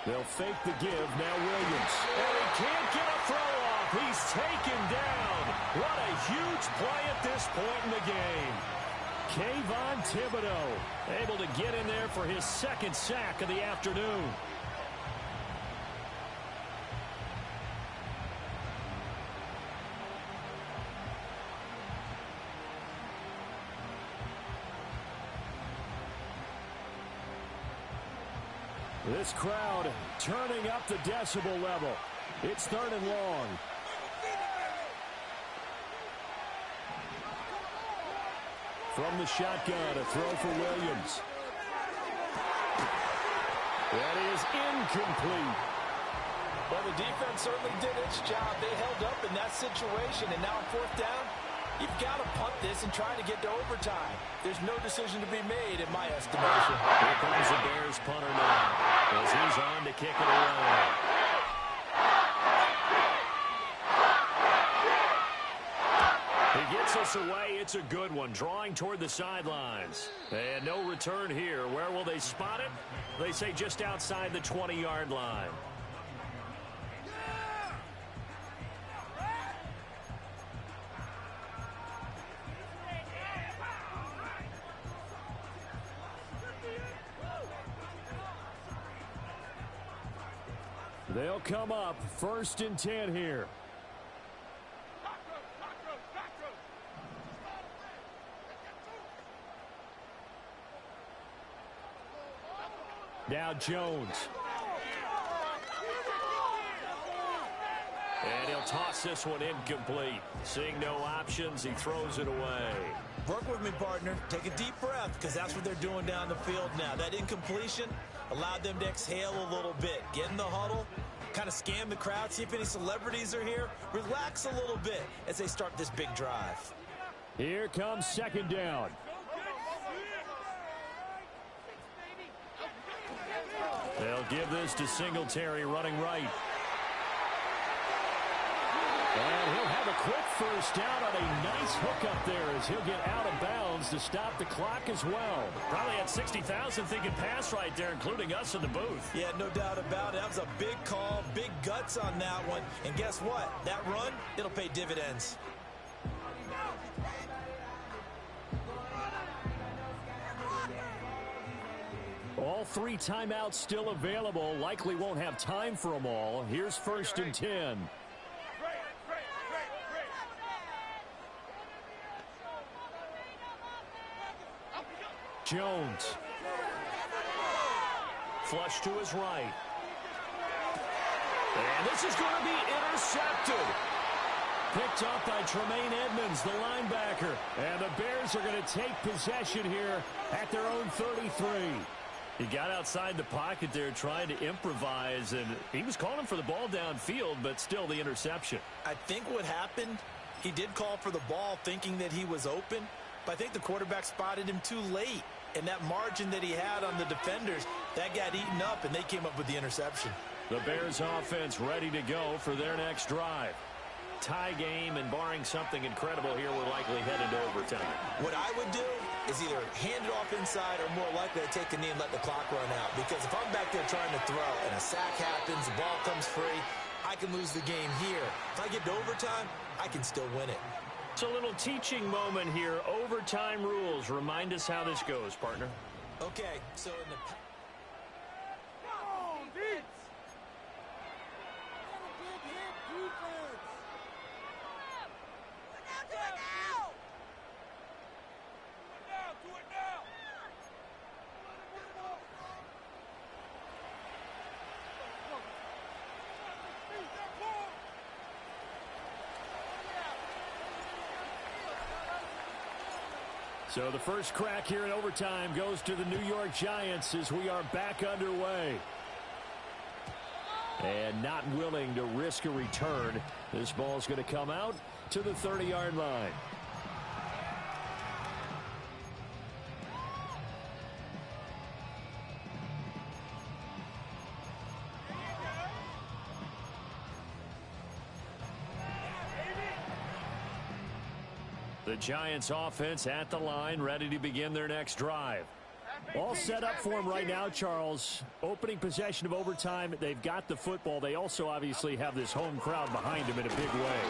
D: They'll fake the give. Now Williams.
B: And he can't get a throw off. He's taken down. What a huge play at this point in the game.
D: Kayvon Thibodeau
B: Able to get in there for his 2nd sack of the afternoon.
D: This crowd turning up the decibel level. It's 3rd and long. From the shotgun, a throw for Williams. That is incomplete.
E: Well, the defense certainly did its job. They held up in that situation, and now on 4th down, you've got to punt this and try to get to overtime. There's no decision to be made in my estimation.
B: Here comes the Bears punter now as he's on to kick it away. He gets us away. It's a good one, drawing toward the sidelines. And no return here. Where will they spot it? They say just outside the 20-yard line.
D: They'll come up 1st and 10 here. Now Jones.
B: And he'll toss this one incomplete. Seeing no options, he throws it away.
E: Work with me, partner. Take a deep breath, because that's what they're doing down the field now. That incompletion allowed them to exhale a little bit. Get in the huddle, kind of scan the crowd, see if any celebrities are here. Relax a little bit as they start this big drive.
D: Here comes 2nd down.
B: They'll give this to Singletary running right.
D: And he'll have a quick first down on a nice hook up there as he'll get out of bounds to stop the clock as well.
B: Probably had 60,000 thinking pass right there, including us in the booth.
E: Yeah, no doubt about it. That was a big call, big guts on that one. And guess what? That run, it'll pay dividends.
D: All 3 timeouts still available. Likely won't have time for them all. Here's 1st and 10. Jones.
B: Flush to his right. And this is going to be intercepted.
D: Picked up by Tremaine Edmonds, the linebacker. And the Bears are going to take possession here at their own 33.
B: He got outside the pocket there trying to improvise, and he was calling for the ball downfield, but still the interception.
E: I think what happened, he did call for the ball thinking that he was open, but I think the quarterback spotted him too late. And that margin that he had on the defenders, that got eaten up, and they came up with the interception.
B: The Bears offense ready to go for their next drive. Tie game, and barring something incredible here, we're likely headed to overtime.
E: What I would do is either hand it off inside or more likely to take a knee and let the clock run out. Because if I'm back there trying to throw and a sack happens, the ball comes free, I can lose the game here. If I get to overtime, I can still win it.
B: It's a little teaching moment here. Overtime rules. Remind us how this goes, partner.
E: Okay, so in the...
D: So the first crack here in overtime goes to the New York Giants as we are back underway. And not willing to risk a return. This ball's going to come out to the 30-yard line.
B: The Giants offense at the line, ready to begin their next drive.
D: All set up for them right now, Charles. Opening possession of overtime. They've got the football. They also obviously have this home crowd behind them in a big way.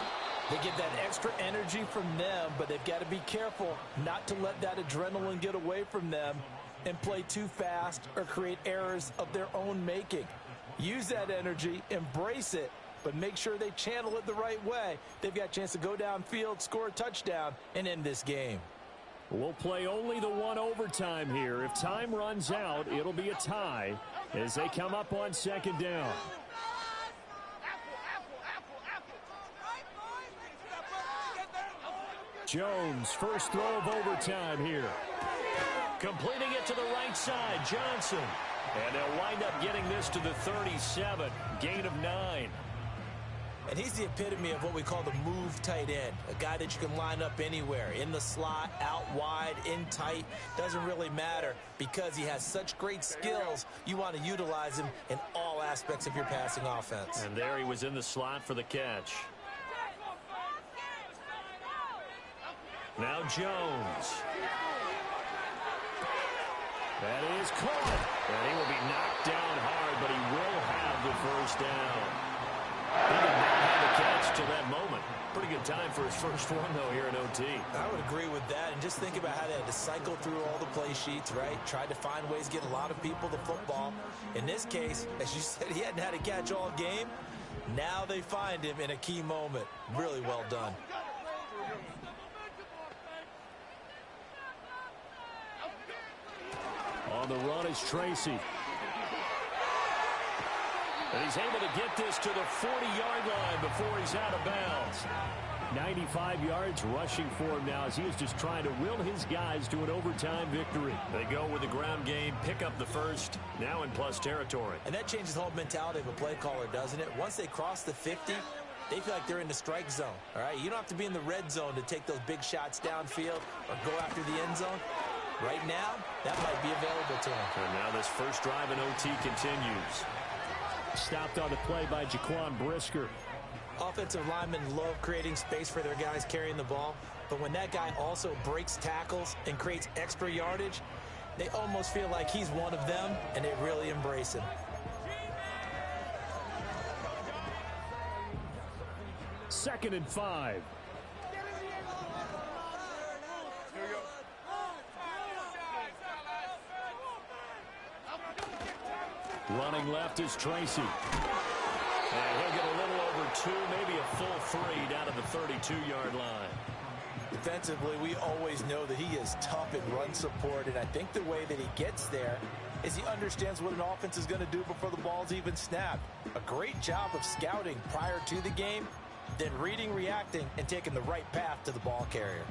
E: They get that extra energy from them, but they've got to be careful not to let that adrenaline get away from them and play too fast or create errors of their own making. Use that energy, embrace it, but make sure they channel it the right way. They've got a chance to go downfield, score a touchdown, and end this game.
D: We'll play only the one overtime here. If time runs out, it'll be a tie as they come up on second down. Jones, first throw of overtime here.
B: Completing it to the right side, Johnson. And they'll wind up getting this to the 37, gain of 9.
E: And he's the epitome of what we call the move tight end, a guy that you can line up anywhere, in the slot, out wide, in tight, doesn't really matter because he has such great skills. You want to utilize him in all aspects of your passing offense.
B: And there he was in the slot for the catch. Now Jones.
D: That is caught.
B: And he will be knocked down hard, but he will have the first down. He did not have a catch till that moment. Pretty good time for his first one, though, here in OT.
E: I would agree with that. And just think about how they had to cycle through all the play sheets, right? Tried to find ways to get a lot of people the football. In this case, as you said, he hadn't had a catch all game. Now they find him in a key moment. Really well done.
D: On the run is Tracy.
B: And he's able to get this to the 40-yard line before he's out of bounds.
D: 95 yards rushing for him now as he is just trying to will his guys to an overtime victory.
B: They go with the ground game, pick up the first, now in plus territory.
E: And that changes the whole mentality of a play caller, doesn't it? Once they cross the 50, they feel like they're in the strike zone, all right? You don't have to be in the red zone to take those big shots downfield or go after the end zone. Right now, that might be available to them.
B: And now this first drive in OT continues.
D: Stopped on the play by Jaquan Brisker.
E: Offensive linemen love creating space for their guys carrying the ball, but when that guy also breaks tackles and creates extra yardage, they almost feel like he's one of them, and they really embrace him.
D: Second and 5. Running left is Tracy. And he'll get a little over 2, maybe a full 3 down to the 32-yard line.
E: Defensively, we always know that he is tough in run support, and I think the way that he gets there is he understands what an offense is going to do before the ball's even snapped. A great job of scouting prior to the game, then reading, reacting, and taking the right path to the ball carrier.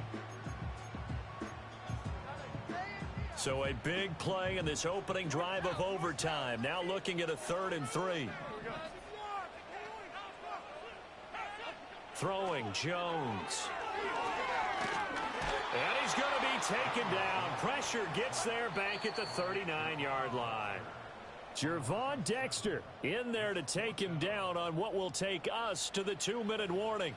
D: So a big play in this opening drive of overtime. Now looking at a 3rd and 3. Throwing Jones. And he's going to be taken down. Pressure gets there back at the 39-yard line. Jervon Dexter in there to take him down on what will take us to the 2-minute warning.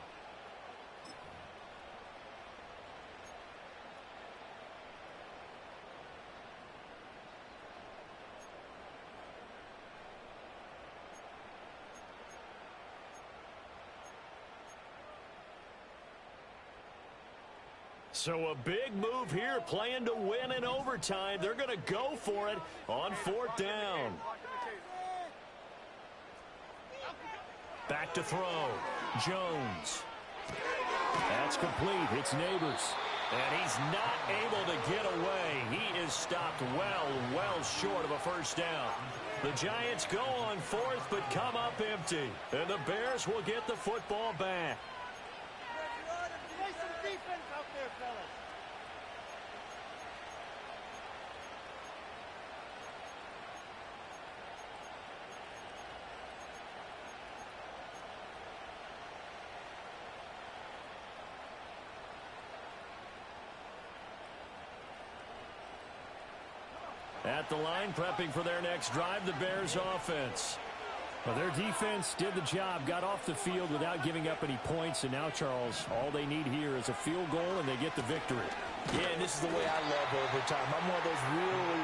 D: So a big move here, playing to win in overtime. They're going to go for it on 4th down. Back to throw. Jones. That's complete. It's Neighbors. And he's not able to get away. He is stopped well short of a first down. The Giants go on 4th but come up empty. And the Bears will get the football back. At the line, prepping for their next drive, the Bears offense. Well, their defense did the job, got off the field without giving up any points, and now, Charles, all they need here is a field goal, and they get the victory.
E: Yeah, and this is the way I love overtime. I'm one of those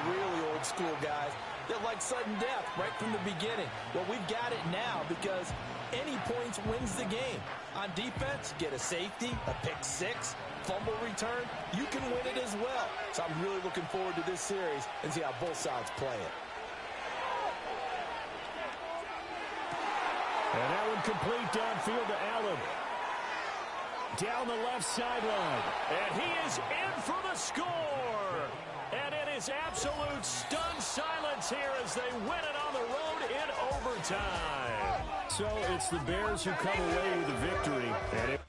E: really old school guys that like sudden death right from the beginning. Well, we've got it now because any points wins the game. On defense, get a safety, a pick six, fumble return, you can win it as well. So I'm really looking forward to this series and see how both sides play it.
D: And that one complete downfield to Allen. Down the left sideline. And he is in for the score. And it is absolute stunned silence here as they win it on the road in overtime. So it's the Bears who come away with the victory. And